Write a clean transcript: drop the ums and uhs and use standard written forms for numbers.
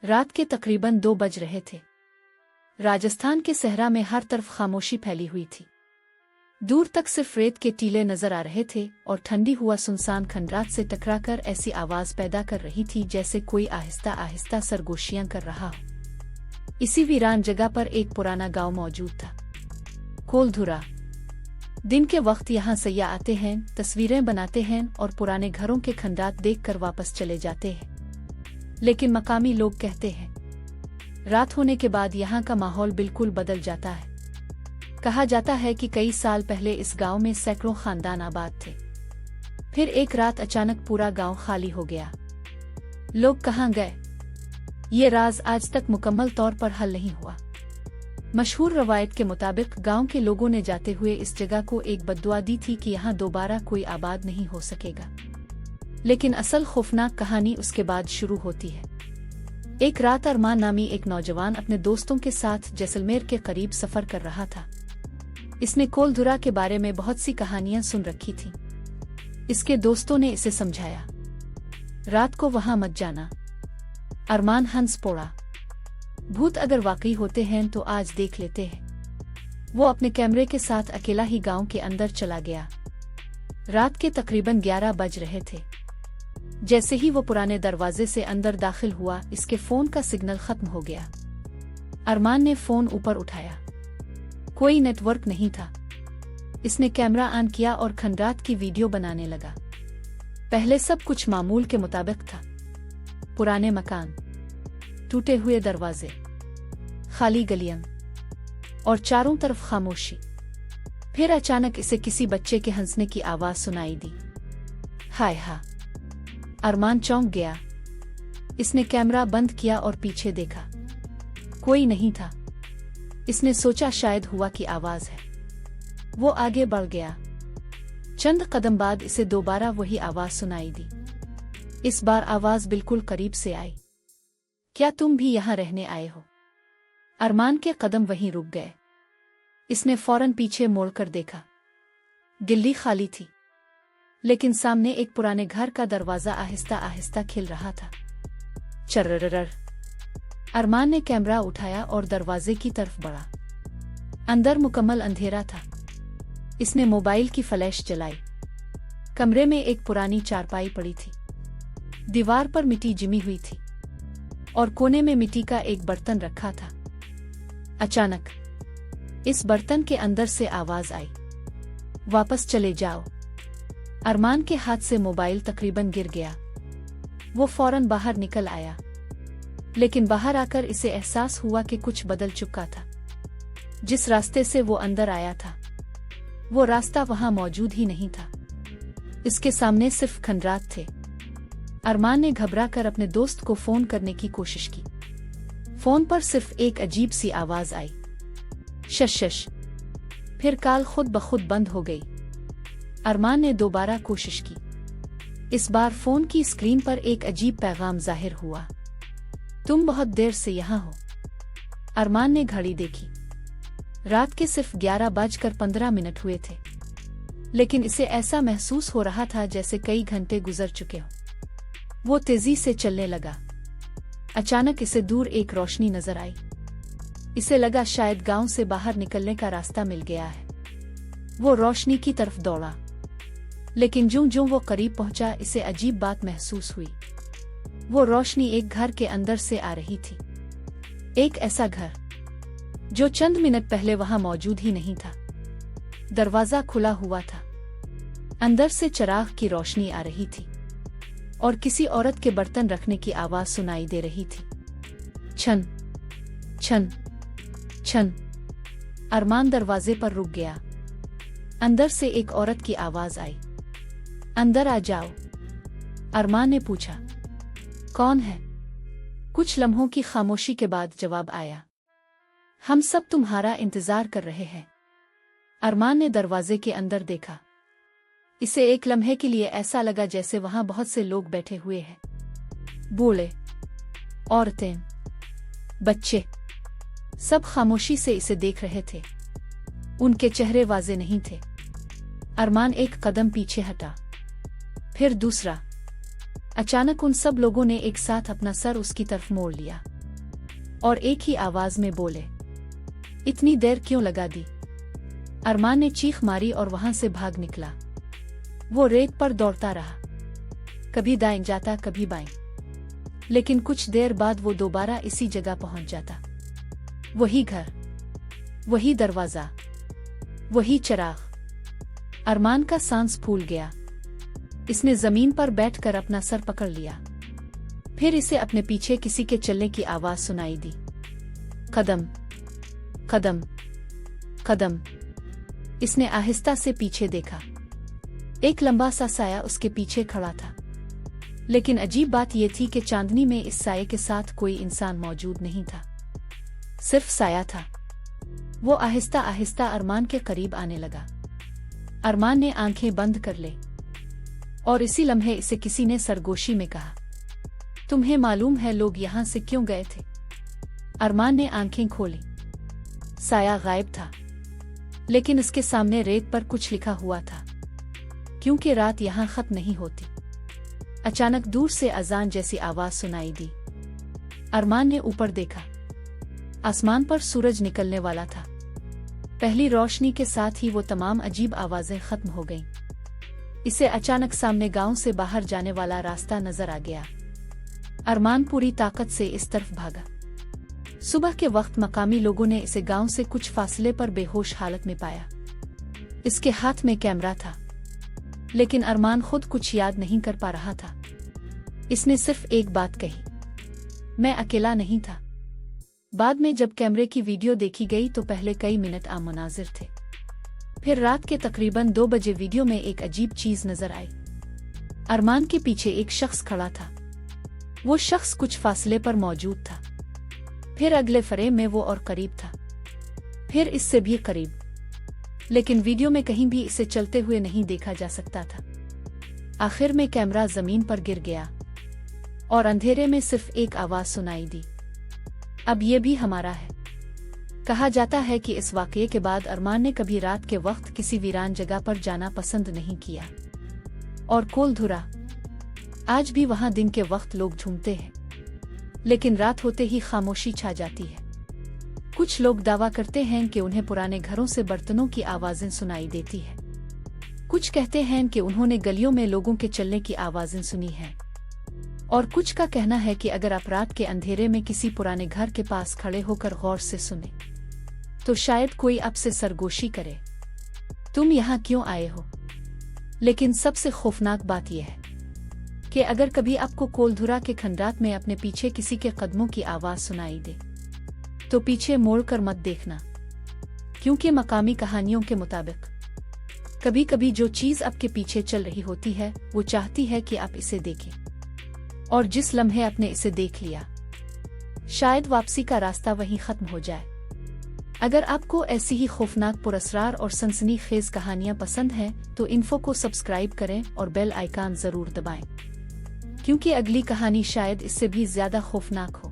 रात के तकरीबन 2 बज रहे थे। राजस्थान के सहरा में हर तरफ खामोशी फैली हुई थी। दूर तक सिर्फ रेत के टीले नजर आ रहे थे और ठंडी हुआ सुनसान खंडरात से टकराकर ऐसी आवाज पैदा कर रही थी जैसे कोई आहिस्ता आहिस्ता सरगोशियां कर रहा हो। इसी वीरान जगह पर एक पुराना गांव मौजूद था, कोलधुरा। दिन के वक्त यहाँ सैयाह आते हैं, तस्वीरें बनाते हैं और पुराने घरों के खंडरात देखकर वापस चले जाते हैं। लेकिन मकामी लोग कहते हैं रात होने के बाद यहाँ का माहौल बिल्कुल बदल जाता है। कहा जाता है कि कई साल पहले इस गांव में सैकड़ों खानदान आबाद थे। फिर एक रात अचानक पूरा गांव खाली हो गया। लोग कहाँ गए, ये राज आज तक मुकम्मल तौर पर हल नहीं हुआ। मशहूर रवायत के मुताबिक गांव के लोगों ने जाते हुए इस जगह को एक बद्दुआ दी थी कि यहाँ दोबारा कोई आबाद नहीं हो सकेगा। लेकिन असल खौफनाक कहानी उसके बाद शुरू होती है। एक रात अरमान नामी एक नौजवान अपने दोस्तों के साथ जैसलमेर के करीब सफर कर रहा था। इसने कोलधुरा के बारे में बहुत सी कहानियां सुन रखी थीं। इसके दोस्तों ने इसे समझाया, रात को वहां मत जाना। अरमान हंस पड़ा, भूत अगर वाकई होते हैं तो आज देख लेते हैं। वो अपने कैमरे के साथ अकेला ही गांव के अंदर चला गया। रात के तकरीबन 11 बज रहे थे। जैसे ही वो पुराने दरवाजे से अंदर दाखिल हुआ, इसके फोन का सिग्नल खत्म हो गया। अरमान ने फोन ऊपर उठाया, कोई नेटवर्क नहीं था। इसने कैमरा ऑन किया और खंडरात की वीडियो बनाने लगा। पहले सब कुछ मामूल के मुताबिक था। पुराने मकान, टूटे हुए दरवाजे, खाली गलियां और चारों तरफ खामोशी। फिर अचानक इसे किसी बच्चे के हंसने की आवाज सुनाई दी। हाय हा! अरमान चौंक गया। इसने कैमरा बंद किया और पीछे देखा, कोई नहीं था। इसने सोचा शायद हुआ की आवाज है। वो आगे बढ़ गया। चंद कदम बाद इसे दोबारा वही आवाज सुनाई दी। इस बार आवाज बिल्कुल करीब से आई। क्या तुम भी यहाँ रहने आए हो? अरमान के कदम वहीं रुक गए। इसने फौरन पीछे मोड़कर देखा। गिल्ली खाली थी, लेकिन सामने एक पुराने घर का दरवाजा आहिस्ता आहिस्ता खिल रहा था। चर्ररर! अरमान ने कैमरा उठाया और दरवाजे की तरफ बढ़ा। अंदर मुकम्मल अंधेरा था। इसने मोबाइल की फ्लैश जलाई। कमरे में एक पुरानी चारपाई पड़ी थी। दीवार पर मिट्टी जमी हुई थी और कोने में मिट्टी का एक बर्तन रखा था। अचानक इस बर्तन के अंदर से आवाज आई, वापस चले जाओ। अरमान के हाथ से मोबाइल तकरीबन गिर गया। वो फौरन बाहर निकल आया, लेकिन बाहर आकर इसे एहसास हुआ कि कुछ बदल चुका था। जिस रास्ते से वो अंदर आया था, वो रास्ता वहां मौजूद ही नहीं था। इसके सामने सिर्फ खंडरात थे। अरमान ने घबराकर अपने दोस्त को फोन करने की कोशिश की। फोन पर सिर्फ एक अजीब सी आवाज आई, शश शश। फिर कॉल खुद ब खुद बंद हो गई। अरमान ने दोबारा कोशिश की। इस बार फोन की स्क्रीन पर एक अजीब पैगाम जाहिर हुआ, तुम बहुत देर से यहाँ हो। अरमान ने घड़ी देखी। रात के सिर्फ 11:15 हुए थे, लेकिन इसे ऐसा महसूस हो रहा था जैसे कई घंटे गुजर चुके हों। वो तेजी से चलने लगा। अचानक इसे दूर एक रोशनी नजर आई। इसे लगा शायद गांव से बाहर निकलने का रास्ता मिल गया है। वो रोशनी की तरफ दौड़ा, लेकिन ज्यों-ज्यों वो करीब पहुंचा, इसे अजीब बात महसूस हुई। वो रोशनी एक घर के अंदर से आ रही थी। एक ऐसा घर जो चंद मिनट पहले वहां मौजूद ही नहीं था। दरवाजा खुला हुआ था। अंदर से चिराग की रोशनी आ रही थी और किसी औरत के बर्तन रखने की आवाज सुनाई दे रही थी। छन छन छन। अरमान दरवाजे पर रुक गया। अंदर से एक औरत की आवाज आई, अंदर आ जाओ। अरमान ने पूछा, कौन है? कुछ लम्हों की खामोशी के बाद जवाब आया, हम सब तुम्हारा इंतजार कर रहे हैं। अरमान ने दरवाजे के अंदर देखा। इसे एक लम्हे के लिए ऐसा लगा जैसे वहां बहुत से लोग बैठे हुए हैं। बूढ़े, औरतें, बच्चे, सब खामोशी से इसे देख रहे थे। उनके चेहरे वाजे नहीं थे। अरमान एक कदम पीछे हटा, फिर दूसरा, अचानक उन सब लोगों ने एक साथ अपना सर उसकी तरफ मोड़ लिया और एक ही आवाज में बोले, इतनी देर क्यों लगा दी? अरमान ने चीख मारी और वहां से भाग निकला। वो रेत पर दौड़ता रहा, कभी दाएं जाता कभी बाएं, लेकिन कुछ देर बाद वो दोबारा इसी जगह पहुंच जाता। वही घर, वही दरवाजा, वही चिराग। अरमान का सांस फूल गया। इसने जमीन पर बैठकर अपना सर पकड़ लिया। फिर इसे अपने पीछे किसी के चलने की आवाज सुनाई दी। कदम, कदम, कदम। इसने आहिस्ता से पीछे देखा। एक लंबा सा साया उसके पीछे खड़ा था, लेकिन अजीब बात यह थी कि चांदनी में इस साये के साथ कोई इंसान मौजूद नहीं था, सिर्फ साया था। वो आहिस्ता आहिस्ता अरमान के करीब आने लगा। अरमान ने आंखें बंद कर ले और इसी लम्हे इसे किसी ने सरगोशी में कहा, तुम्हें मालूम है लोग यहां से क्यों गए थे? अरमान ने आंखें खोली। साया गायब था, लेकिन इसके सामने रेत पर कुछ लिखा हुआ था, क्योंकि रात यहां खत्म नहीं होती। अचानक दूर से अजान जैसी आवाज सुनाई दी। अरमान ने ऊपर देखा। आसमान पर सूरज निकलने वाला था। पहली रोशनी के साथ ही वो तमाम अजीब आवाजें खत्म हो गईं। इसे अचानक सामने गांव से बाहर जाने वाला रास्ता नजर आ गया। अरमान पूरी ताकत से इस तरफ भागा। सुबह के वक्त मकामी लोगों ने इसे गांव से कुछ फासले पर बेहोश हालत में पाया। इसके हाथ में कैमरा था, लेकिन अरमान खुद कुछ याद नहीं कर पा रहा था। इसने सिर्फ एक बात कही, मैं अकेला नहीं था। बाद में जब कैमरे की वीडियो देखी गई तो पहले कई मिनट आम मनाजिर थे। फिर रात के तकरीबन 2 बजे वीडियो में एक अजीब चीज नजर आई। अरमान के पीछे एक शख्स खड़ा था। वो शख्स कुछ फासले पर मौजूद था। फिर अगले फ्रेम में वो और करीब था, फिर इससे भी करीब, लेकिन वीडियो में कहीं भी इसे चलते हुए नहीं देखा जा सकता था। आखिर में कैमरा जमीन पर गिर गया और अंधेरे में सिर्फ एक आवाज सुनाई दी, अब ये भी हमारा है। कहा जाता है कि इस वाकये के बाद अरमान ने कभी रात के वक्त किसी वीरान जगह पर जाना पसंद नहीं किया। और कोलधुरा, आज भी वहां दिन के वक्त लोग झूमते हैं, लेकिन रात होते ही खामोशी छा जाती है। कुछ लोग दावा करते हैं कि उन्हें पुराने घरों से बर्तनों की आवाजें सुनाई देती है। कुछ कहते हैं कि उन्होंने गलियों में लोगों के चलने की आवाजें सुनी हैं। और कुछ का कहना है कि अगर आप रात के अंधेरे में किसी पुराने घर के पास खड़े होकर गौर से सुने, तो शायद कोई आपसे सरगोशी करे, तुम यहाँ क्यों आए हो? लेकिन सबसे खौफनाक बात यह है कि अगर कभी आपको कोलधुरा के खंडात में अपने पीछे किसी के कदमों की आवाज सुनाई दे, तो पीछे मोड़कर मत देखना, क्योंकि मकामी कहानियों के मुताबिक कभी कभी जो चीज आपके पीछे चल रही होती है वो चाहती है कि आप इसे देखें, और जिस लम्हे आपने इसे देख लिया, शायद वापसी का रास्ता वहीं खत्म हो जाए। अगर आपको ऐसी ही खौफनाक, पुरअसरार और सनसनीखेज कहानियां पसंद हैं तो इन्फो को सब्सक्राइब करें और बेल आइकन जरूर दबाएं, क्योंकि अगली कहानी शायद इससे भी ज्यादा खौफनाक हो।